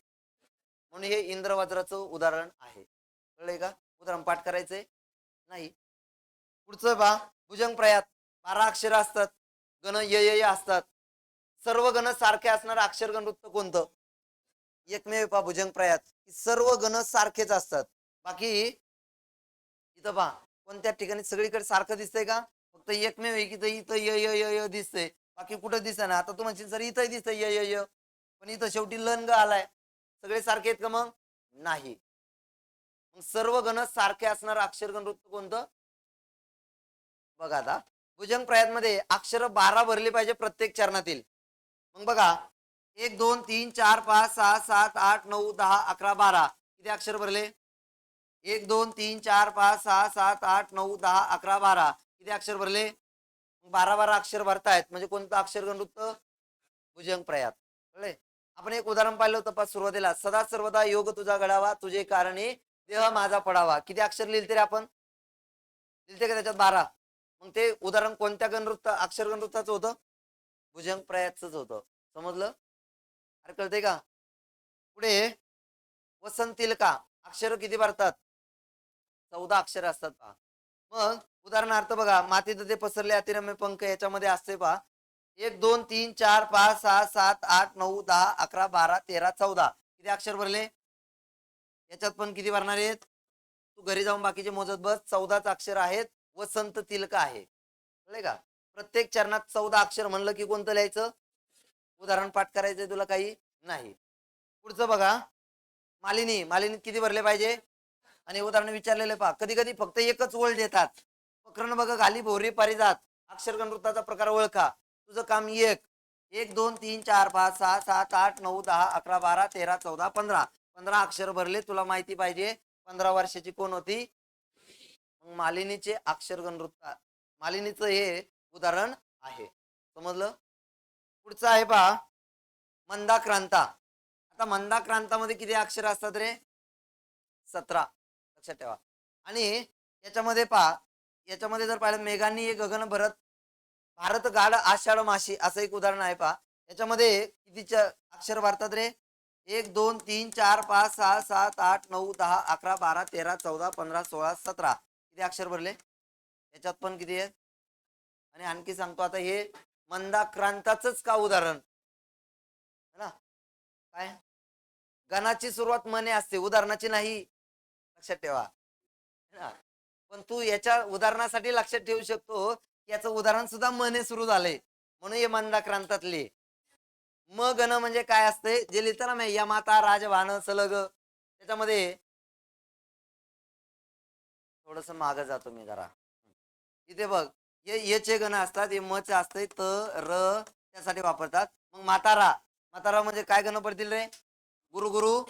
म्हणून हे इंद्रवज्राचं उदाहरण आहे. कळलंय का? उदाहरण पाठ करायचंय नाही. पुढचं पहा, भुजंग प्रयात 12 अक्षर असतात, गण य य य असतात. सर्व गण सारखे असणार अक्षर गणवृत्त कोणतं? एकमेव पहा भुजंग प्रयात, सर्व गण सारखेच असतात. बाकी इथं पहा, कोणत्या ठिकाणी सगळीकडे सारखं दिसतंय का? फक्त एकमेव आहे की इथं य य य य दिसतंय, बाकी कुठं दिसना. आता तू म्हणशील सर इथं दिसतंय य य य, पण इथं शेवटी लन आलाय. सगळे सारखे आहेत का? मग नाही. मग सर्व गण सारखे असणार अक्षर गणवृत्त कोणतं? बघा आता, भुजंग प्रयात मध्ये अक्षर 12 भरली पाहिजे प्रत्येक चरणातील. मग बघा, 1 2 3 4 5 6 7 8 9 10 11 12. किती अक्षर भरले? 1 2 3 4 5 6 7 8 9 10 11 12. किती अक्षर भरले? 12 अक्षर भरतायत म्हणजे कोणतं अक्षर गणवृत्त? भुजंग प्रयात. कळले? आपण एक उदाहरण पाहिलं होतं पा सुरुवातीला, सदा सर्वदा योग तुझा घडावा, तुझे कारणे देह माझा पडावा. किती अक्षर लिहिलते रे आपण? लिहिलते का त्याच्यात? 12. मग ते उदाहरण कोणत्या गणवृत्त अक्षर गणवृत्ताचं होतं? भुजंग प्रयातच होतं. समजलं? अरे कळतंय का? पुढे वसंतील का अक्षर किती भरतात? 14 अक्षर असतात पहा. मग उदाहरणार्थ बघा, मातीत ते पसरले अतिरम्य पंख, याच्यामध्ये असते पहा 1 2 3 4 5 6 7 8 9 10 11 12 13 14. किती अक्षर भरले? याच्यात पण किती भरणार आहेत? तू घरी जाऊन बाकीचे मोजत बस. 14च अक्षर आहेत. वसंत तिलक आहे. कळले का? प्रत्येक चरणात 14 अक्षर म्हणलं की कोणतं लिहायचं? उदाहरण पाठ करायचंय तुला? काही नाही. पुढचं बघा, मालिनी. मालिनीत किती भरले पाहिजे? आणि उदाहरण विचारलेले पहा. कधी कधी फक्त एकच ओळ देतात. प्रकरण बघा, घाली भोवरी पारिजात. अक्षर गणवृत्ताचा प्रकार ओळखा. तुझं काम एक. 1 2 3 4 5 6 7 8 9 10 11 12 13 14 15. 15 अक्षर भरले. तुला माहिती पाहिजे 15 वर्षाची कोण होती? मालिनीचे अक्षर गणवृत्त, मालिनीचं हे उदाहरण आहे. समजलं? पुढचं आहे पहा, मंदाक्रांता. आता मंदाक्रांतामध्ये किती अक्षर असतात रे? 17. लक्षात ठेवा. आणि याच्यामध्ये पहा, याच्यामध्ये जर पाहिलं, मेघांनी हे गगन भरत भारत गाड आषाढ माशी, असं एक उदाहरण आहे पहा. याच्यामध्ये कितीचे अक्षर भरतात रे? 1 2 3 4 5 6 7 8 9 10 11 12 13 14 15 16 17. किती अक्षर भरले? याच्यात पण किती आहे? आणि आणखी सांगतो आता, हे मंदाक्रांताच का उदाहरण है ना? काय? गणाची सुरुवात मने असते, उदाहरणाची नाही. लक्षात ठेवा. पण तू याच्या उदाहरणासाठी लक्षात ठेवू शकतो, याचं उदाहरण सुद्धा मने सुरू झालंय, म्हणून हे मंदाक्रांतातले. म गण म्हणजे काय असते? जे लिहितं ना, या माता राजभान सलग, त्याच्यामध्ये थोडस मागे जातो मी जरा. इथे बघ, येचे गण असतात, हे मच असते, त र त्यासाठी वापरतात. मग मातारा, मातारा म्हणजे काय गण पडतील रे? गुरु गुरु.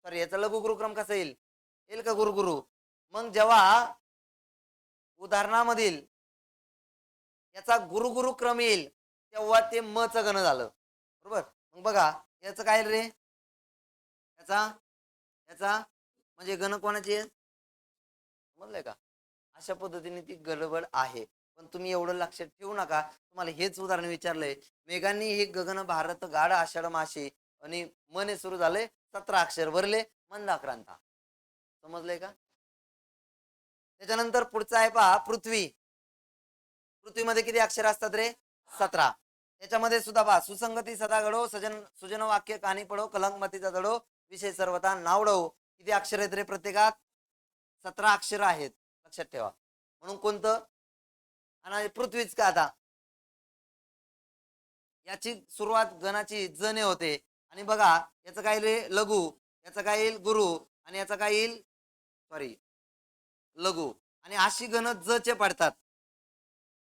तर याचा लघु गुरुक्रम कसा येईल? येईल का गुरु गुरु? मग जेव्हा उदाहरणामधील याचा गुरु गुरु क्रम येईल, तेव्हा ते म च गण झालं. बरोबर? मग बघा, याचं काय रे? याचा याचा म्हणजे गण कोणाची आहे? समजलंय का? अशा पद्धतीने ती गडबड आहे. पण तुम्ही एवढं लक्षात ठेवू नका. तुम्हाला हेच उदाहरण विचारलंय, मेघांनी हे गगन भारत गाढ आषाढ मासे, आणि मने सुरू झाले, 17 अक्षर भरले, मंदाक्रांता. समजलंय का? त्याच्यानंतर पुढचा आहे पहा, पृथ्वी. पृथ्वीमध्ये किती अक्षर असतात रे? 17. त्याच्यामध्ये सुद्धा पहा, सुसंगती सदा घडो, सजन सुजन वाक्य कहाणी पडो, कलंकमतीचा जडो, विषय सर्वता नावडो. किती अक्षर आहेत रे प्रत्येकात? 17 अक्षर आहेत. लक्षात ठेवा. म्हणून कोणतं? आणि पृथ्वीच का आता? याची सुरुवात गणाची जने होते. आणि बघा याचं काय येईल लघु, याचं काय येईल गुरु, आणि याचं काय येईल सॉरी लघु. आणि अशी गण जचे पडतात.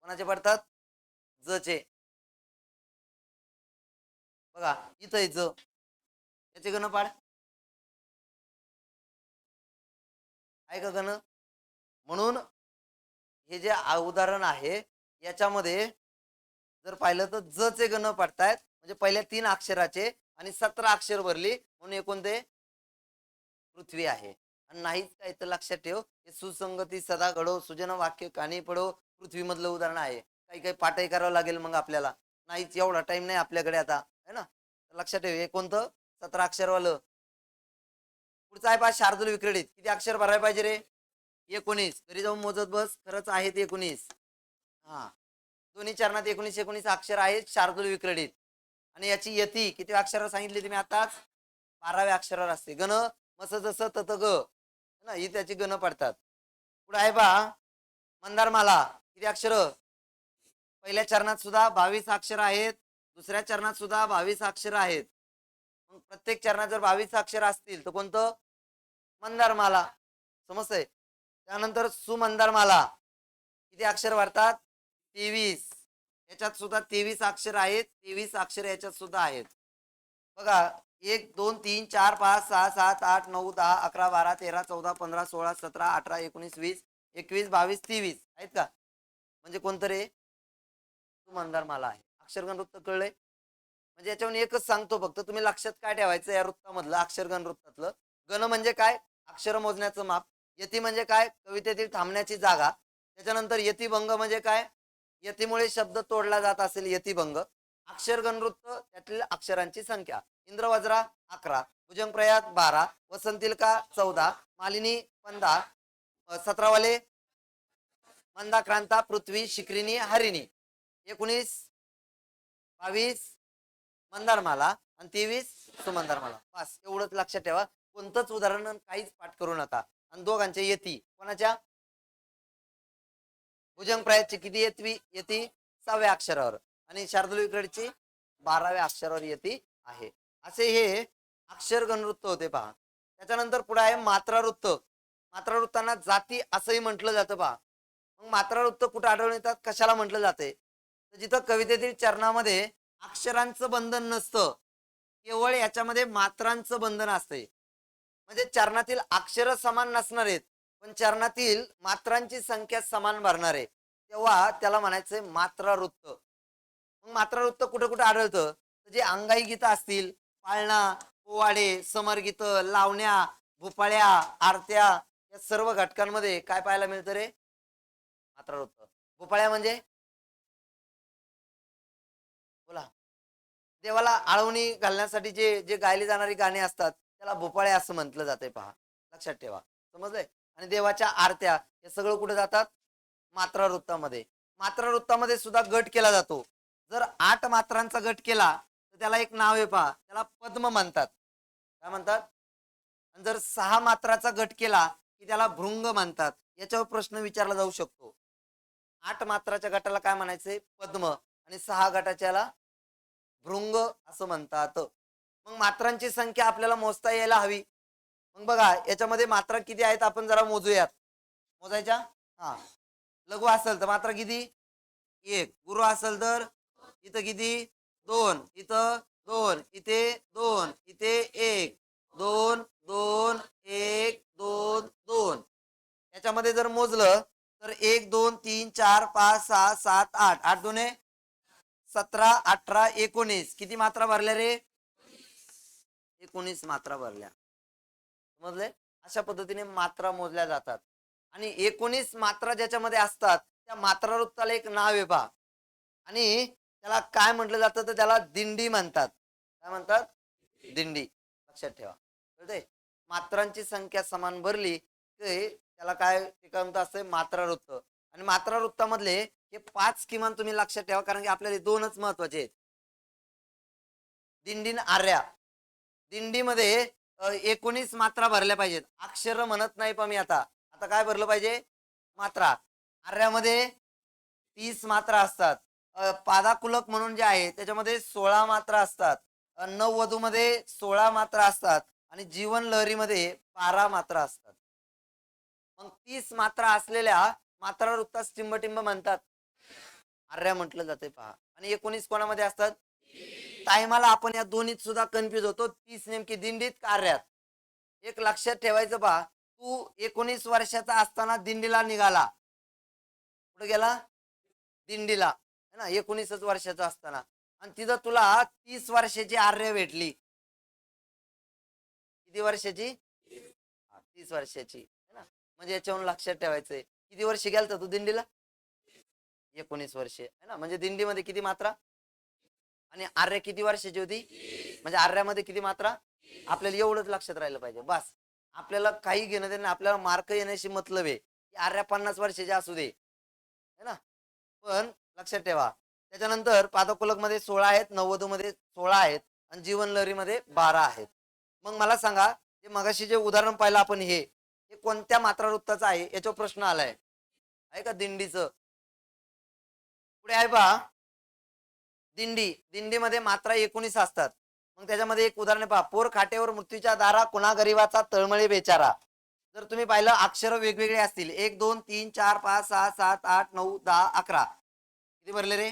कोणाचे पडतात? जचे. बघा इथं आहे ज, याचे गण पाड आहे का गण? म्हणून हे जे उदाहरण आहे याच्यामध्ये जर पाहिलं तर ज चे गण पडतायत, म्हणजे पहिल्या 3 अक्षराचे आणि 17 अक्षर भरली म्हणून एकूण ते पृथ्वी आहे. आणि नाहीच काय तर लक्षात ठेव, हे सुसंगती सदा घडो, सुजन वाक्य कानी पडो पृथ्वी मधलं उदाहरण आहे. काही काही पाठही करावं लागेल मग आपल्याला, नाहीच एवढा टाइम नाही आपल्याकडे आता, है ना. लक्षात ठेव हे कोणतं 17 अक्षरवालं. पुढचं आहे पहा शार्दूल विक्रीडित. किती अक्षर भरायला पाहिजे रे? 19. घरी जाऊन मोजत बस, खरंच आहेत 19. हा, दोन्ही चरणात 19 19 अक्षर आहेत शार्दूल विक्रीडित. आणि याची यती किती अक्षर सांगितली तुम्ही आताच? 12व्या अक्षरावर असते. गण मस जस तत ग ना, ही त्याची गण पडतात. पुढे आहे पहा मंदारमाला. किती अक्षर? पहिल्या चरणात सुद्धा 22 अक्षर आहेत, दुसऱ्या चरणात सुद्धा 22 अक्षर आहेत. मग प्रत्येक चरणात जर 22 अक्षर असतील तर कोणतं? मंदारमाला. समजतंय? त्यानंतर सुमंदारमाला. किती अक्षर वाढतात? 23. याच्यात सुद्धा 23 अक्षर आहेत, 23 अक्षर याच्यात सुद्धा आहेत. बघा 1 2 3 4 5 6 7 8 9 10 11 12 13 14 15 16 17 18 19 20 21 22 23 आहेत का? म्हणजे कोणतं रे? मंदारमाला आहे. अक्षरगण वृत्त कळले? म्हणजे याच्यावर एकच सांगतो फक्त, तुम्ही लक्षात काय ठेवायचं या वृत्तामधलं, अक्षरगण वृत्तातलं. गण म्हणजे काय? अक्षर मोजण्याचं माप. यती म्हणजे काय? कवितेतील थांबण्याची जागा. त्याच्यानंतर यतिभंग म्हणजे काय? यतीमुळे शब्द तोडला जात असेल यतिभंग. अक्षरगण वृत्त त्यातील अक्षरांची संख्या. इंद्रवज्रा 11, भुजंग प्रयात 12, वसंतिलका 14, मालिनी 15, 17 वाले मंदाक्रांता, पृथ्वी, शिखरिणी, हरिणी. 19 22 मंदारमाला आणि 23 सुमंदारमाला. बस एवढंच लक्षात ठेवा. कोणतंच उदाहरण काहीच पाठ करू नका. आणि दोघांच्या यती कोणाच्या? भुजंग प्रयातची किती यती? 6व्या अक्षरावर, आणि शार्दूल विक्रीडची 12व्या अक्षरावर यती आहे. असे हे अक्षरगण वृत्त होते पहा. त्याच्यानंतर पुढे आहे मात्रावृत्त. मात्रावृत्तांना जाती असंही म्हटलं जातं पहा. मग मात्रावृत्त कुठे आढळून येतात, कशाला म्हटलं जाते? तर जिथं कवितेतील चरणामध्ये अक्षरांचं बंधन नसतं, केवळ याच्यामध्ये मात्रांचं बंधन असते. म्हणजे चरणातील अक्षर समान नसणार आहेत, पण चरणातील मात्रांची संख्या समान भरणार आहे, तेव्हा त्याला म्हणायचंय मात्रावृत्त. मग मात्रावृत्त कुठे कुठे आढळतं? जे अंगाई गीत असतील, पाळणा, पोवाडे, समरगीत, लावण्या, भोपाळ्या, आरत्या, या सर्व घटकांमध्ये काय पाहायला मिळतं रे? मात्रावृत्त. भोपाळ्या म्हणजे बोला, देवाला आळवणी घालण्यासाठी जे जे गायली जाणारी गाणी असतात त्याला भोपाळे असं म्हटलं जाते पहा. लक्षात ठेवा. समजलंय? आणि देवाच्या आरत्या हे सगळं कुठे जातात? मात्रावृत्तामध्ये. मात्रावृत्तामध्ये सुद्धा गट केला जातो. जर 8 मात्रांचा गट केला तर त्याला एक नाव आहे पहा, त्याला पद्म म्हणतात. काय म्हणतात? आणि जर 6 मात्राचा गट केला की त्याला भृंग म्हणतात. याच्यावर प्रश्न विचारला जाऊ शकतो. 8 मात्राच्या गटाला काय म्हणायचंय? पद्म. आणि 6 गटाच्याला भृंग असं म्हणतात. मग मात्रांची संख्या आपल्याला मोजता यायला हवी. मग बघा याच्यामध्ये मात्रा किती आहेत आपण जरा मोजूयात. मोजायच्या? हा, लघु असेल तर मात्रा किती? 1. गुरु असेल तर इथं किती? 2, इथं 2, इथे 2, इथे 1, 2 2 1 2 2. याच्यामध्ये जर मोजलं तर 1 2 3 4 5 6 7 8, 8 2 17 18 19. किती मात्रा भरल्या रे? 19 मात्रा भरल्या. समजले? अशा पद्धतीने मात्रा मोजल्या जातात. आणि 19 मात्रा ज्याच्यामध्ये असतात त्या मात्रावृत्ताला एक नाव आहे पहा. आणि त्याला काय म्हटलं जातं? तर त्याला दिंडी म्हणतात. काय म्हणतात? दिंडी. लक्षात ठेवा. कळतंय? मात्रांची संख्या समान भरली ते त्याला काय म्हणतात असं मात्रावृत्त. आणि मात्रावृत्तामधले हे 5 किमान तुम्ही लक्षात ठेवा, कारण की आपल्याला 2च महत्वाचे आहेत. दिंडीन आर्या. दिंडीमध्ये 19 मात्रा भरल्या पाहिजेत. अक्षर म्हणत नाही पण मी आता आता काय भरलं पाहिजे? मात्रा. आर्यामध्ये 30 मात्रा असतात. पादाकुलक म्हणून जे आहे त्याच्यामध्ये 16 मात्रा असतात. नववधूमध्ये 16 मात्रा असतात आणि जीवन लहरीमध्ये 12 मात्रा असतात. मग 30 मात्रा असलेल्या मात्रा वृत्तास टिंबटिंब म्हणतात. आर्या म्हटलं जाते पहा. आणि 19 कोणामध्ये असतात? टायमाला आपण या दोन्हीत सुद्धा कन्फ्युज होतो. 30 नेमकी दिंडीत का आर्यात? एक लक्षात ठेवायचं पहा, तू 19 वर्षाचा असताना दिंडीला निघाला. कुठे गेला? दिंडीला, है ना, 19 वर्षाचा असताना. आणि तिथं तुला 30 वर्षाची आर्य भेटली. किती वर्षाची? 30 वर्षाची, है ना. म्हणजे याच्यावरून लक्षात ठेवायचंय. किती वर्ष गेलता तू दिंडीला? 19 वर्षे, है ना. म्हणजे दिंडीमध्ये किती मात्रा? आणि आर्य किती वर्षाची होती? म्हणजे आर्यामध्ये किती मात्रा? आपल्याला एवढंच लक्षात राहिलं पाहिजे बस. आपल्याला काही घेणं देणं, आपल्याला मार्क येण्याशी मतलब आहे की आर्या 50 वर्षाचे असू दे, है ना. पण लक्षात ठेवा, त्याच्यानंतर पादकुलक मध्ये 16 आहेत, नववधू मध्ये 16 आहेत आणि जीवन लहरीमध्ये 12 आहेत. मग मला सांगा, ते मगाशी जे उदाहरण पाहिलं आपण, हे कोणत्या मात्रा वृत्ताचं आहे? याच्यावर प्रश्न आलाय, आहे का दिंडीचं? पुढे आहे पहा, दिंडी. दिंडीमध्ये मात्रा 19 असतात. मग त्याच्यामध्ये एक उदाहरण पहा, पोर खाटेवर मृत्यूच्या दारा, कुणा गरीबाचा तळमळी बेचारा. जर तुम्ही पाहिलं, अक्षर वेगवेगळे असतील. 1 2 3 4 5 6 7 8 9 10 11. किती भरले रे?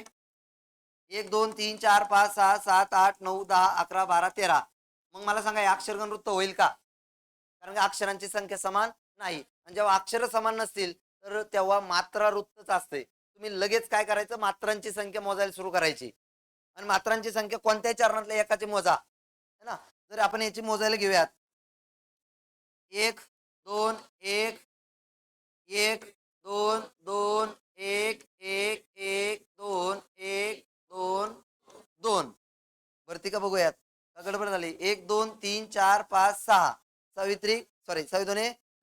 1 2 3 4 5 6 7 8 9 10 11 12 13. मग मला सांगा, अक्षरगण वृत्त होईल का? कारण की अक्षरांची संख्या समान नाही. आणि जेव्हा अक्षर समान नसतील तर तेव्हा मात्रा वृत्तच असते. तुम्ही लगेच काय करायचं, मात्रांची संख्या मोजायला सुरू करायची. आणि मात्रांची संख्या कोणत्याही चरणातल्या एकाची मोजा, है ना. जर आपण याची मोजायला घेऊयात, 1 2 1 1 2 2 1 1 1 2 1 2 2. वरती का बघूयात, गडबड झाली. 1 2 3 4 5 6. सावित्री, सॉरी,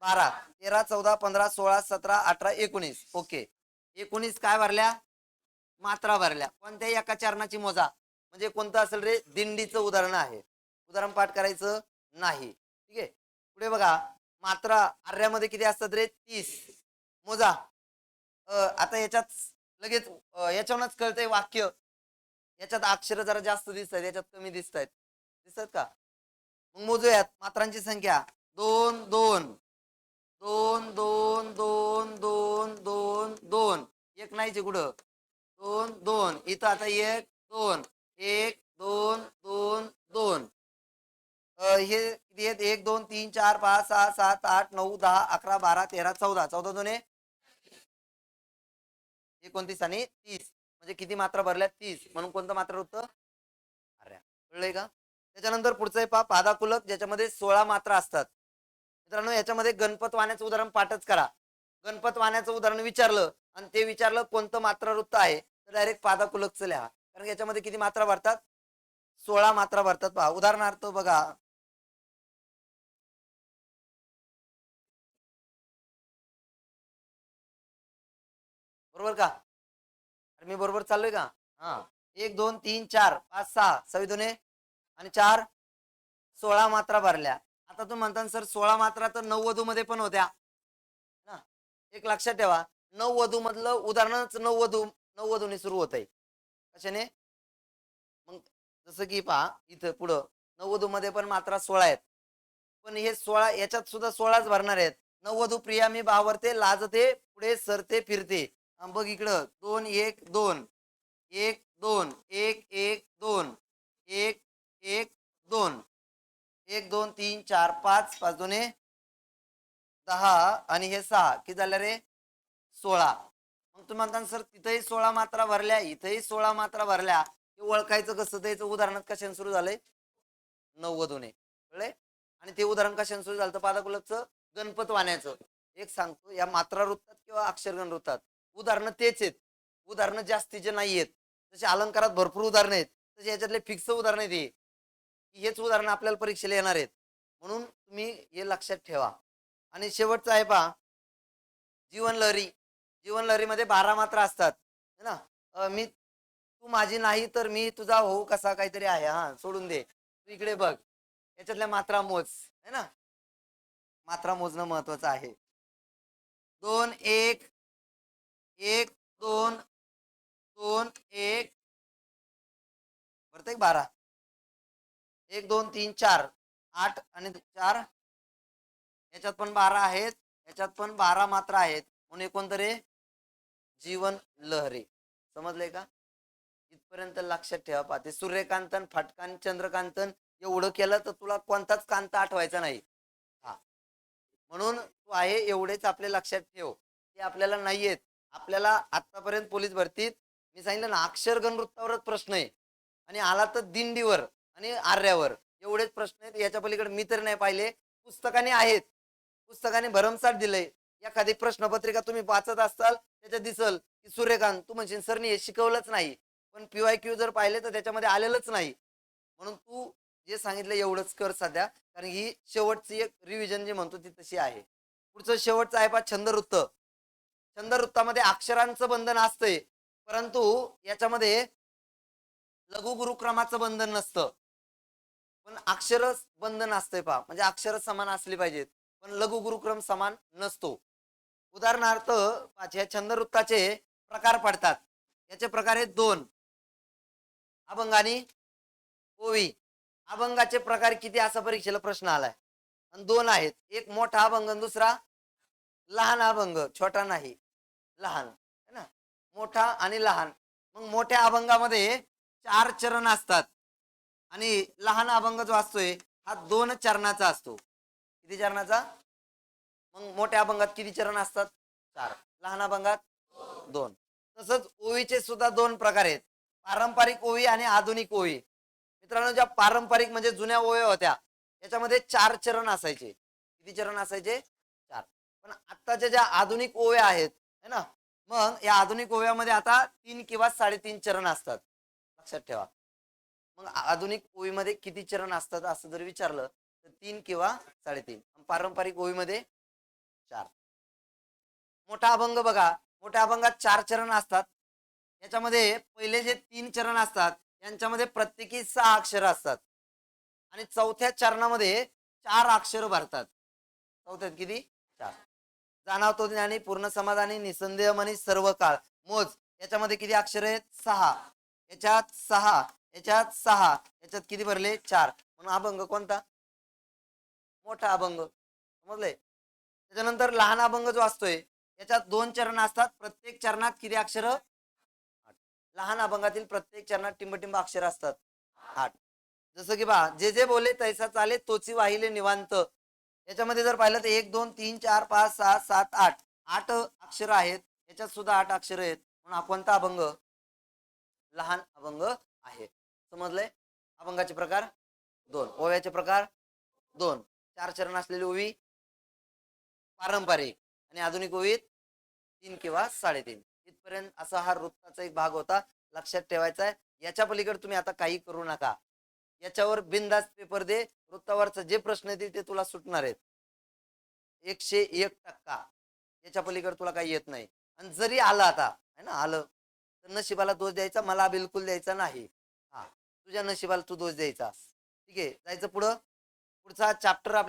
12 13 14 15 16 17 18 19. ओके. 19 काय भरल्या? मात्रा भरल्या. कोणत्याही एका चरणाची मोजा. म्हणजे कोणतं असेल रे? दिंडीचं उदाहरण आहे. उदाहरण पाठ करायचं नाही. ठीक आहे. पुढे बघा, मात्रा आर्यामध्ये किती असतात रे? 30. मोजा. आता याच्यात लगेच याच्यावरच कळतंय वाक्य. याच्यात अक्षर जरा जास्त दिसत आहेत, याच्यात कमी दिसत आहेत. दिसत का? मग मोजूयात मात्रांची संख्या. 2 2 2 2 2 2 2 2. एक नाहीचे कुठं? 2 2. इथं आता 1 2 1 2 2 2. हे किती आहेत? 1 2 3 4 5 6 7 8 9 10 11 12 13 14. 14 दोने 29 आणि 30. म्हणजे किती मात्रा भरल्या? 30. म्हणून कोणतं मात्रा होतं? अरे, कळलंय का? त्याच्यानंतर पुढचं पहा, पादाकुलक, ज्याच्यामध्ये 16 मात्रा असतात. मित्रांनो, याच्यामध्ये गणपत वाहण्याचं उदाहरण पाठच करा. गणपत वाहण्याचं उदाहरण विचारलं आणि ते विचारलं कोणतं मात्रा वृत्त आहे, तर डायरेक्ट पादाकुलकचं लिहा. कारण याच्यामध्ये किती मात्रा भरतात? 16 मात्रा भरतात. पहा उदाहरणार्थ बघा, बरोबर का? मी बरोबर चाललोय का? हा. 1 2 3 4 5 6 6 आणि 4 16 मात्रा भरल्या. आता तुम्ही म्हणता सर 16 मात्रा तर नववधू मध्ये पण होत्या ना. एक लक्षात ठेवा, नववधू मधलं उदाहरणच नववधूने सुरू होत आहे. कशाने? मग जसं की पहा, इथं पुढं नववधू मध्ये पण मात्रा 16 आहेत. पण हे 16, याच्यात सुद्धा 16च भरणार आहेत. नववधू प्रिया मी बावरते, लाजते, पुढे सरते फिरते. बघ इकडं, 2 1 2 1 2 1 1 2 1 1 2 1 2 3 4 5 5 2 10 आणि हे 6 किती झालं रे? 16. मग तुम्ही म्हणता सर तिथेही 16 मात्रा भरल्या, इथेही 16 मात्रा भरल्या, हे ओळखायचं कसं? त्याचं उदाहरण कशाने सुरू झालंय? नववधूने. कळले? आणि ते उदाहरण कशाने सुरू झालं? पादाकुलकचं, गणपत वाहण्याचं. एक सांगतो, या मात्रा वृत्तात किंवा अक्षरगण वृत्तात उदाहरणं तेच आहेत. उदाहरणं जास्तीचे नाही आहेत. जसे अलंकारात भरपूर उदाहरणं आहेत, तसे याच्यातले फिक्स उदाहरणं आहेत. हेच उदाहरण आपल्याला परीक्षेला येणार आहेत. म्हणून तुम्ही हे लक्षात ठेवा. आणि शेवटचं आहे पहा, जीवन लहरी. जीवन लहरीमध्ये 12 मात्रा असतात, है ना. मी तू माझी नाही तर मी तुझा होऊ कसा, काहीतरी आहे. हा, सोडून दे, तू इकडे बघ. याच्यातल्या मात्रा मोज, है ना. मात्रा मोजणं महत्वाचं आहे. 2 1 1 2 2 1 प्रत्येक 12 1 2 3 4 8 आणि 4 याच्यात पण 12 आहेत, याच्यात पण 12 मात्रा आहेत, म्हणून एकूण तरी जीवन लहरी. समजले का? इथपर्यंत लक्षात ठेवा. पाहते सूर्यकांतन फटकान चंद्रकांतन एवढं केलं तर तुला कोणताच कांत आठवायचा नाही. हा, म्हणून तू आहे एवढेच आपले लक्षात ठेव. ते आपल्याला नाही येत. आपल्याला आतापर्यंत पोलीस भरतीत मी सांगितलं ना, अक्षरगण वृत्तावरच प्रश्न आहे आणि आला तर दिंडीवर आणि आर्यावर एवढेच प्रश्न आहेत. याच्या पलीकडे मी तर नाही पाहिले. पुस्तकाने आहेत, पुस्तकाने भरमसाठ दिलंय. एखादी प्रश्नपत्रिका तुम्ही वाचत असाल त्याच्यात दिसल की सूर्यकांत, तू म्हणशील सरनी हे शिकवलंच नाही, पण PYQ जर पाहिले तर त्याच्यामध्ये आलेलंच नाही. म्हणून तू जे सांगितलं एवढंच कर सध्या, कारण ही शेवटची एक रिव्हिजन जी म्हणतो ती तशी आहे. पुढचं शेवटचं आहे पहा छंदवृत्त. छंदवृत्तामध्ये अक्षरांचं बंधन असतंय, परंतु याच्यामध्ये लघु गुरुक्रमाचं बंधन नसतं, पण अक्षर बंधन असतंय पहा. म्हणजे अक्षर समान असली पाहिजेत, पण लघु गुरुक्रम समान नसतो. उदाहरणार्थ या छंदवृत्ताचे प्रकार पडतात. याचे प्रकार आहेत 2, अभंग आणि ओवी. अभंगाचे प्रकार किती असा परीक्षेला प्रश्न आलाय, आणि 2 आहेत. एक मोठा अभंग, दुसरा लहान अभंग. छोटा नाही, लहान है ना, मोठा आणि लहान. मग मोठ्या अभंगामध्ये 4 चरण असतात आणि लहान अभंग जो असतोय हा 2 चरणाचा असतो. किती चरणाचा? मग मोठ्या अभंगात किती चरण असतात? 4. लहान अभंगात 2. तसंच ओवीचे सुद्धा 2 प्रकार आहेत, पारंपरिक ओवी आणि आधुनिक ओवी. मित्रांनो, ज्या पारंपरिक म्हणजे जुन्या ओव्या होत्या त्याच्यामध्ये 4 चरण असायचे. किती चरण असायचे? 4. पण आत्ताच्या ज्या आधुनिक ओव्या आहेत है ना, मग या आधुनिक ओव्यामध्ये आता 3 किंवा 3.5 चरण असतात. लक्षात ठेवा. मग आधुनिक ओवीमध्ये किती चरण असतात असं जर विचारलं तर 3 किंवा 3.5. पारंपरिक ओवीमध्ये 4. मोठा अभंग बघा, मोठ्या अभंगात 4 चरण असतात. याच्यामध्ये पहिले जे 3 चरण असतात यांच्यामध्ये प्रत्येकी 6 अक्षर असतात आणि चौथ्या चरणामध्ये 4 अक्षर भरतात. चौथ्यात किती? 4. जाणवतो ज्ञानी, पूर्ण समाधानी, निसंदेह मनी, सर्व काळ मोज. याच्यामध्ये किती अक्षर आहेत? 6. याच्यात 6, याच्यात 6, याच्यात किती भरले? 4. म्हणून अभंग कोणता? मोठा अभंग. समजले? त्याच्यानंतर लहान अभंग जो असतोय याच्यात 2 चरण असतात. प्रत्येक चरणात किती अक्षर? 8. लहान अभंगातील प्रत्येक चरणात टिंब अक्षर असतात 8. जसं की बा, जे जे बोले तैसा चाले तोची वाहिले निवांत. याच्यामध्ये जर पाहिलं तर 1 2 3 4 5 6 7 8 8 अक्षर आहेत. याच्यात सुद्धा 8 अक्षर आहेत, म्हणून हा कोणता अभंग? लहान अभंग आहे. समजलंय? अभंगाचे प्रकार 2, ओव्याचे प्रकार 2. 4 चरण असलेली ओवी पारंपरिक आणि आधुनिक ओवीत 3 किंवा 3.5. इथपर्यंत असा हा वृत्ताचा एक भाग होता. लक्षात ठेवायचा आहे. याच्या पलीकडे तुम्ही आता काही करू नका. याच्यावर बिनधास्त पेपर दे. वृत्तावरचा जे प्रश्न येतील ते तुला सुटणार आहेत 101%. याच्या पलीकडे तुला काही येत नाही. आणि जरी आलं आता है ना, आलं तर नशिबाला दोष द्यायचा, मला बिलकुल द्यायचा नाही. हा, तुझ्या नशिबाला तू दोष द्यायचा. ठीक आहे, जायचं पुढं. पुढचा चॅप्टर आपल्या